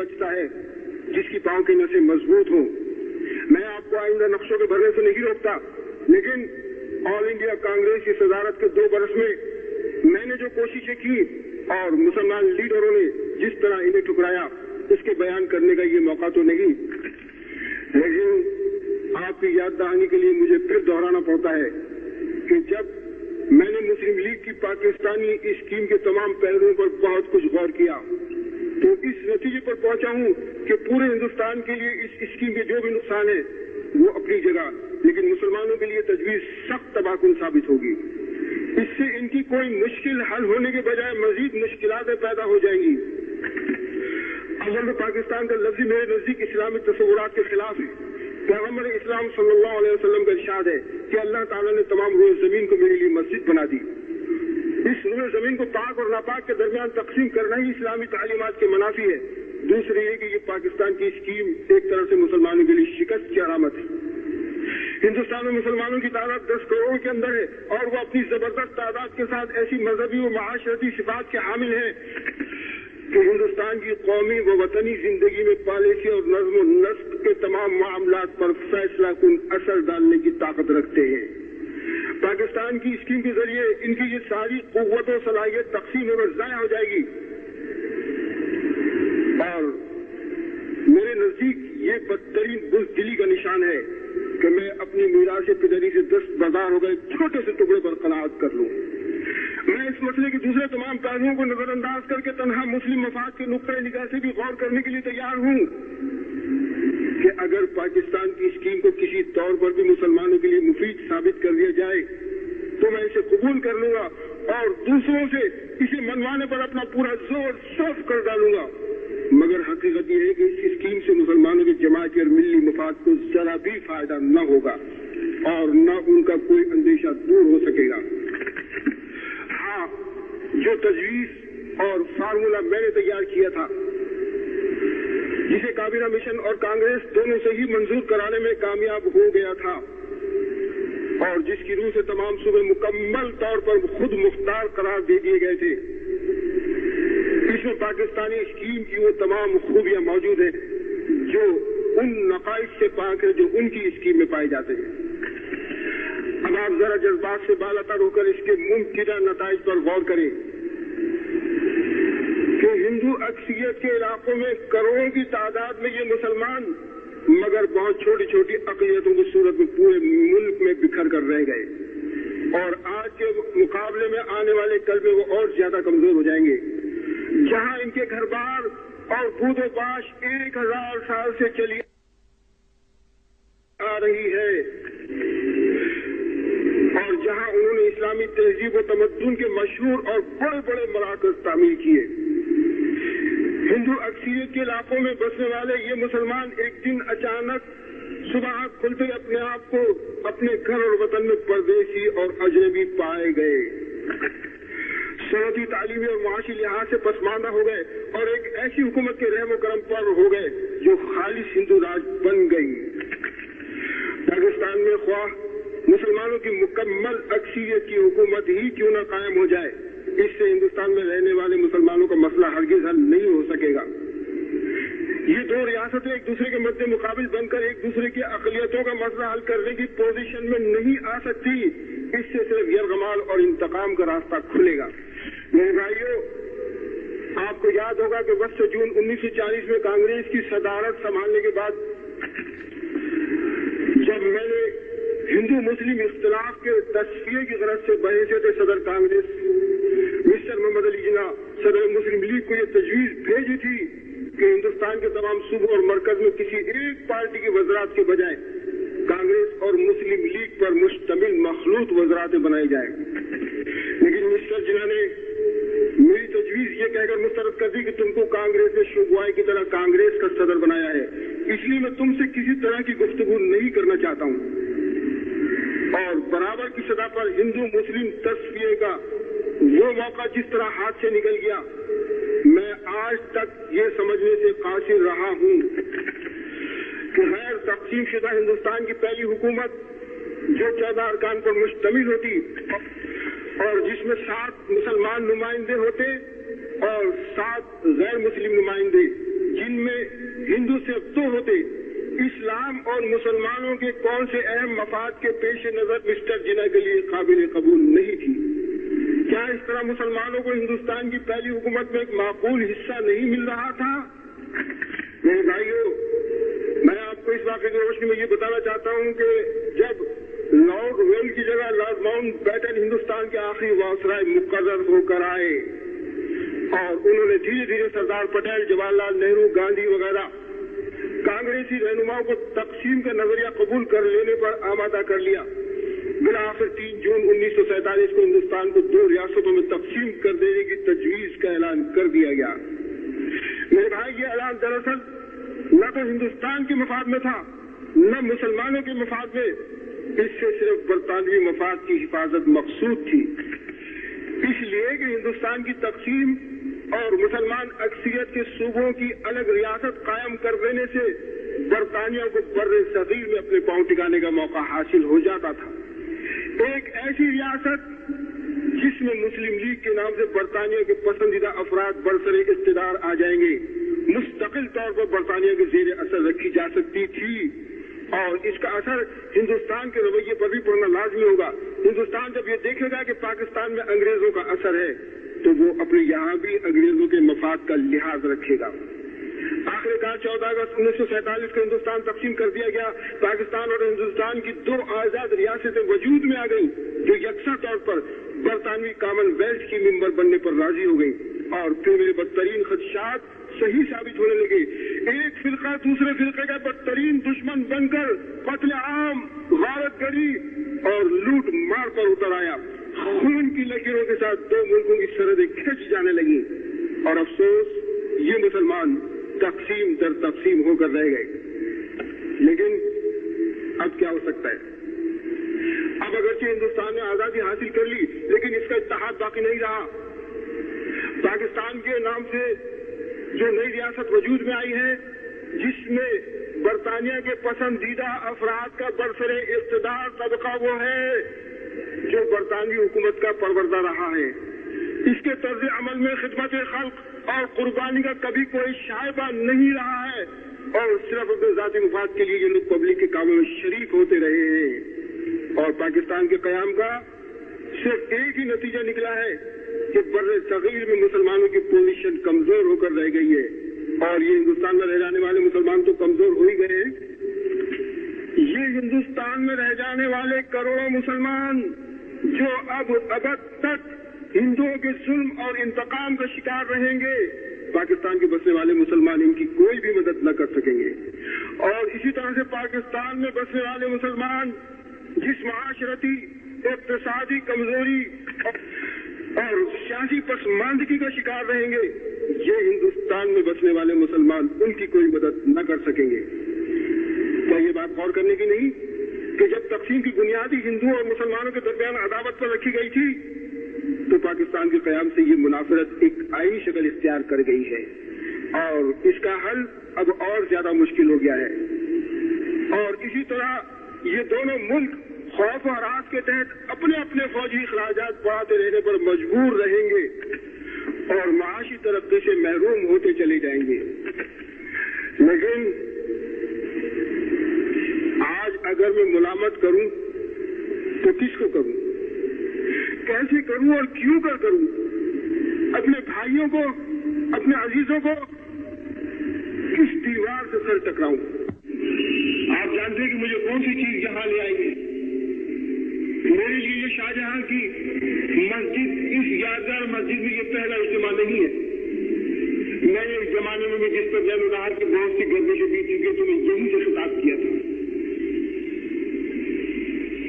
बचता है जिसकी पांव की नसें मजबूत हों। मैं आपको आइंदा नक्शों के भरने से नहीं रोकता, लेकिन ऑल इंडिया कांग्रेस की सदारत के 2 बरस में मैंने जो कोशिशें की और मुसलमान लीडरों ने जिस तरह इन्हें ठुकराया, इसके बयान करने का ये मौका तो नहीं, लेकिन आपकी याद दहानी के लिए मुझे फिर दोहराना पड़ता है कि जब मैंने मुस्लिम लीग की पाकिस्तानी स्कीम के तमाम पहलुओं पर बहुत कुछ गौर किया तो इस नतीजे पर पहुंचा हूं कि पूरे हिंदुस्तान के लिए इस स्कीम के जो भी नुकसान है वो अपनी जगह, लेकिन मुसलमानों के लिए तजवीज सख्त तबाहकुन साबित होगी। इससे इनकी कोई मुश्किल हल होने के बजाय मजीद मुश्किलातें पैदा हो जाएंगी। अव्वल तो पाकिस्तान का लफ्ज़ मेरे नजदीक इस्लामी तस्वुरात के खिलाफ है। पैगम्बर इस्लाम सल्लल्लाहु अलैहि वसल्लम का इरशाद है कि अल्लाह ताला ने तमाम रोए जमीन को मेरे लिए मस्जिद बना दी। इस रोए जमीन को पाक और नापाक के दरमियान तकसीम करना ही इस्लामी तालीमात के मनाफी है। दूसरी ये कि ये पाकिस्तान की स्कीम एक तरह से मुसलमानों के लिए शिकस्त की अलामत है। हिंदुस्तान में मुसलमानों की तादाद 10 करोड़ के अंदर है और वो अपनी जबरदस्त तादाद के साथ ऐसी मजहबी व माशरती सिफात के हामिल है कि हिंदुस्तान की कौमी व वतनी जिंदगी में पॉलिसी और नज्म व नस्क के तमाम मामलात पर फैसला कुन असर डालने की ताकत रखते हैं। पाकिस्तान की स्कीम के जरिए इनकी ये सारी कुव्वत और सलाहियत तकसीम होकर ज़ाया हो जाएगी और मेरे नजदीक ये बदतरीन बुज़दिली का निशान है कि मैं अपनी मीरास पिदरी से दस्तबरदार हो गए छोटे से टुकड़े पर कनाअत कर लूं। मैं इस मसले के दूसरे तमाम पहलुओं को नजरअंदाज करके तन्हा मुस्लिम मफाद के नुक्ते निगाह से भी गौर करने के लिए तैयार हूं कि अगर पाकिस्तान की स्कीम को किसी तौर पर भी मुसलमानों के लिए मुफीद साबित कर दिया जाए तो मैं इसे कबूल कर लूंगा और दूसरों से इसे मनवाने पर अपना पूरा जोर सर्फ कर डालूंगा। मगर हकीकत यह है कि इस स्कीम से मुसलमानों के जमाती और मिली मफाद को जरा भी फायदा न होगा और न उनका कोई अंदेशा दूर हो सकेगा। हाँ, जो तजवीज और फार्मूला मैंने तैयार किया था जिसे काबीना मिशन और कांग्रेस दोनों से ही मंजूर कराने में कामयाब हो गया था और जिसकी रूह से तमाम सूबे मुकम्मल तौर पर खुद मुख्तार करार दे दिए गए थे, इसमें पाकिस्तानी स्कीम की वो तमाम खूबियां मौजूद है जो उन नकाइश से पाक है जो उनकी स्कीम में पाए जाते हैं। अब आप जरा जज्बात से बालातर होकर इसके मुमकिन नताइज पर गौर करें कि हिंदू अक्सरियत के इलाकों में करोड़ों की तादाद में ये मुसलमान मगर बहुत छोटी छोटी अक़लियतों की सूरत में पूरे मुल्क में बिखर कर रह गए और आज के मुकाबले में आने वाले कल में वो और ज्यादा कमजोर हो जाएंगे। जहां इनके घर बार और बूदोबाश 1000 साल से चली आ रही है और जहां उन्होंने इस्लामी तहजीब व तमद्दुन के मशहूर और बड़े बड़े मराकज़ तामीर किए, हिंदू अक्सरियत के इलाकों में बसने वाले ये मुसलमान एक दिन अचानक सुबह खुलते अपने आप को अपने घर और वतन में परदेसी और अजनबी पाए गए, सनती तालीमी और माशी लिहाज से पसमानदा हो गए और एक ऐसी हुकूमत के रहम करम पर हो गए जो खालिस हिंदू राज बन गई। पाकिस्तान में ख्वाह मुसलमानों की मुकम्मल अक्सरियत की हुकूमत ही क्यों न कायम हो जाए, इससे हिंदुस्तान में रहने वाले मुसलमानों का मसला हरगिज हल नहीं हो सकेगा। ये 2 रियासतें एक दूसरे के मद्दे मुकाबिल बनकर एक दूसरे की अक़लियतों का मसला हल करने की पोजीशन में नहीं आ सकती। इससे सिर्फ यरगमाल और इंतकाम का रास्ता खुलेगा। मेरे भाइयों, आपको याद होगा कि 10 जून 1940 में कांग्रेस की सदारत संभालने के बाद जब मैंने हिंदू मुस्लिम इख्तिलाफ के तस्फिये की गरज से बहैसियत सदर कांग्रेस मिस्टर मोहम्मद अली जिन्ना सदर मुस्लिम लीग को ये तजवीज भेजी थी कि हिंदुस्तान के तमाम सूबों और मरकज में किसी एक पार्टी के वज़रात के बजाय कांग्रेस और मुस्लिम लीग पर मुश्तमिल मखलूत वज़रातें बनाई जाए, लेकिन मिस्टर जिन्ना ने मेरी तजवीज ये कहकर मुस्तरद कर दी कि तुमको कांग्रेस ने शुगवाई की तरह कांग्रेस का सदर बनाया है, इसलिए मैं तुमसे किसी तरह की गुफ्तगू नहीं करना चाहता हूँ। और बराबर की सतह पर हिंदू मुस्लिम तस्फिये का वो मौका जिस तरह हाथ से निकल गया, मैं आज तक ये समझने से कासिर रहा हूँ कि गैर तक़सीम शुदा हिंदुस्तान की पहली हुकूमत जो 14 अरकान पर मुश्तमिल होती और जिसमें 7 मुसलमान नुमाइंदे होते और 7 गैर मुस्लिम नुमाइंदे, जिनमें हिंदू सिर्फ दो होते, इस्लाम और मुसलमानों के कौन से अहम मफाद के पेश नजर मिस्टर जिन्ना के लिए काबिल कबूल नहीं थी? क्या इस तरह मुसलमानों को हिंदुस्तान की पहली हुकूमत में एक माकूल हिस्सा नहीं मिल रहा था? मेरे भाइयों, मैं आपको इस वाक़े की रोशनी में ये बताना चाहता हूँ कि जब लॉर्ड वेल की जगह लॉर्ड माउंट बैटन हिंदुस्तान के आखिरी वासराय मुकर्रर होकर आए और उन्होंने धीरे धीरे सरदार पटेल, जवाहरलाल नेहरू, गांधी वगैरह कांग्रेसी रहनुमाओं को तकसीम का नजरिया कबूल कर लेने पर आमादा कर लिया। बिलाखिर 3 जून 1947 को हिंदुस्तान को 2 रियासतों में तकसीम कर देने की तजवीज का ऐलान कर दिया गया। मेरे भाई, ये ऐलान दरअसल न तो हिंदुस्तान के मफाद में था न मुसलमानों के मफाद में, इससे सिर्फ बरतानवी मफाद की हिफाजत मकसूद थी। इसलिए कि हिंदुस्तान की तकसीम और मुसलमान अक्सरियत के सूबों की अलग रियासत कायम कर देने से बरतानिया को बर्रे सगीर में अपने पांव टिकाने का मौका हासिल हो जाता था। एक ऐसी रियासत जिसमें मुस्लिम लीग के नाम से बरतानिया के पसंदीदा अफराद बरसरे इख्तिदार आ जाएंगे, मुस्तकिल तौर पर बरतानिया के जेर असर रखी जा सकती थी और इसका असर हिंदुस्तान के रवैये पर भी पड़ना लाजमी होगा। हिंदुस्तान जब ये देखेगा कि पाकिस्तान में अंग्रेजों का असर है तो वो अपने यहाँ भी अंग्रेजों के मफाद का लिहाज रखेगा। आखिरकार 14 अगस्त 1947 को हिंदुस्तान तकसीम कर दिया गया। पाकिस्तान और हिंदुस्तान की 2 आजाद रियासतें वजूद में आ गई जो यकसा तौर पर बरतानवी कॉमनवेल्थ की मेंबर बनने पर राजी हो गई और फिर मेरे बदतरीन खदशात सही साबित होने लगे। एक फिरका दूसरे फिरके का बदतरीन दुश्मन बनकर कत्ले आम, गारतगरी और लूट मार पर उतर आया। खून की लकीरों के साथ 2 मुल्कों की सरहदें खिंच जाने लगी और अफसोस ये मुसलमान तकसीम दर तकसीम होकर रह गए। लेकिन अब क्या हो सकता है? अब अगरचे हिंदुस्तान ने आजादी हासिल कर ली लेकिन इसका इत्तेहाद बाकी नहीं रहा। पाकिस्तान के नाम से जो नई रियासत वजूद में आई है जिसमें बरतानिया के पसंदीदा अफराद का बरसरे इख्तिदार तबका वो है जो बरतानवी हुकूमत का परवरदा रहा है। इसके तर्ज अमल में खिदमत खल्क और कुर्बानी का कभी कोई शायबा नहीं रहा है और सिर्फ अपने जाती मुफाद के लिए ये लोग पब्लिक के कामों में शरीक होते रहे हैं। और पाकिस्तान के कयाम का सिर्फ एक ही नतीजा निकला है कि बर्रे सगीर में मुसलमानों की पोजीशन कमजोर होकर रह गई है और ये हिंदुस्तान में रह जाने वाले मुसलमान तो कमजोर हो ही गए हैं। ये हिंदुस्तान में रह जाने वाले करोड़ों मुसलमान जो अब तक हिंदुओं के जुल्म और इंतकाम का शिकार रहेंगे, पाकिस्तान के बसने वाले मुसलमान इनकी कोई भी मदद न कर सकेंगे। और इसी तरह से पाकिस्तान में बसने वाले मुसलमान जिस माशरती, इक़्तिसादी कमजोरी और सियासी पसमानदगी का शिकार रहेंगे, ये हिंदुस्तान में बसने वाले मुसलमान उनकी कोई मदद न कर सकेंगे। क्या ये बात गौर करने की नहीं कि जब तकसीम की बुनियादी हिंदू और मुसलमानों के दरमियान अदावत पर रखी गई थी तो पाकिस्तान के कयाम से ये मुनाफरत एक आईनी शक्ल इख्तियार कर गई है और इसका हल अब और ज्यादा मुश्किल हो गया है। और इसी तरह ये दोनों मुल्क खौफ और हरास के तहत अपने अपने फौजी अखराजात बढ़ाते रहने पर मजबूर रहेंगे और माशी तरक्की से महरूम होते चले जाएंगे। लेकिन आज अगर मैं मुलामत करूं तो किसको करूं, कैसे करूं और क्यों कर करूं? अपने भाइयों को, अपने अजीजों को किस दीवार से सर टकराऊं? आप जानते हैं कि मुझे कौन सी चीज यहाँ ले आई है। मेरे लिए ये शाहजहां की मस्जिद, इस यादगार मस्जिद में ये पहला इज्तिमा नहीं है। मैंने इस जमाने में जिस पर जैनुल्लाह की बहुत सी गर्दिशें बीत चुकी तो मैं यहीं से खिताब किया था।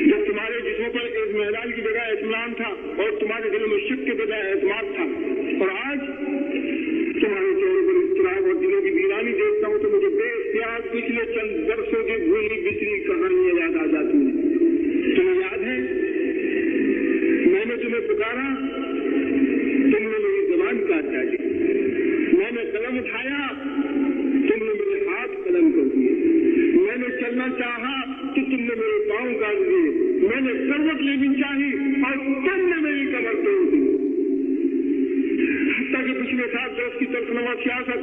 जब तुम्हारे जिस्मों पर एक महराज की जगह इत्मीनान था और तुम्हारे दिल में शक के बजाय एतमाद था और आज तुम्हारे चेहरे पर इत्तराब और दिलों की वीरानी देखता हूं तो मुझे बेइख्तियार पिछले चंद बरसों की भूली बिसरी कहानियां याद आ जाती हैं। तुम्हें याद है मैंने तुम्हें पुकारा, तुमने मेरी जबान काट डाली। मैंने कलम उठाया, तुमने मेरे हाथ कलम कर दिए। मैंने चलना चाहा तो तुमने मेरे पांव काट दिए। मैंने करवट लेनी चाही और तुमने मेरी कमर तोड़ दी। हत्ता कि पिछले 7 बरस की तर्कनुमा सियासत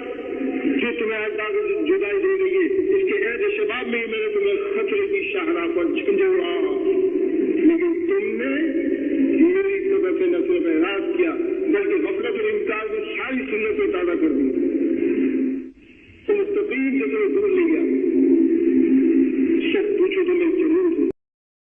जो تمہیں انداز جدائی دے گئی ہے، اس کے عہد شباب میں ہی میں نے تمہیں